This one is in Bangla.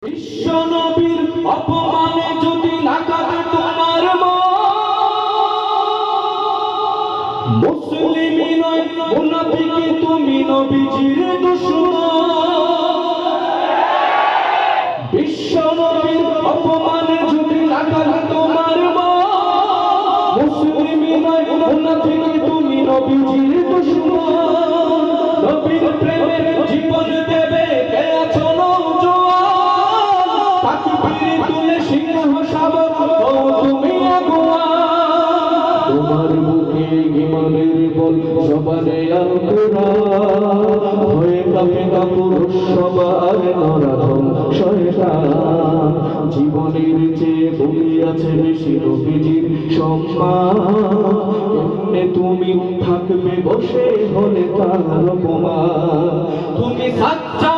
বিশ্ব নবীর অপমানে যদি না কাঁদে তোমার মন, মুসলিমই নয় মুনাফিকি তুমি নবীজির দুশমন। বিশ্ব নবীর অপমানে যদি না কাঁদে তোমার মন, মুসলিমই নয় মুনাফিকি তুমি নবীজির দুশমন। নবীর প্রেমে জীবন দেবে কে আছো তোমার বুকে ইমানের বল সবারে হয়ে কাঁপে পুরুষ সবার নরাধম শয়তান। জীবনের চেয়ে বলি আছে বেশি নবীজির সম্মান। এমনে তুমি থাকবে বসে হলে তার অপমান। তুমি সাচ্চা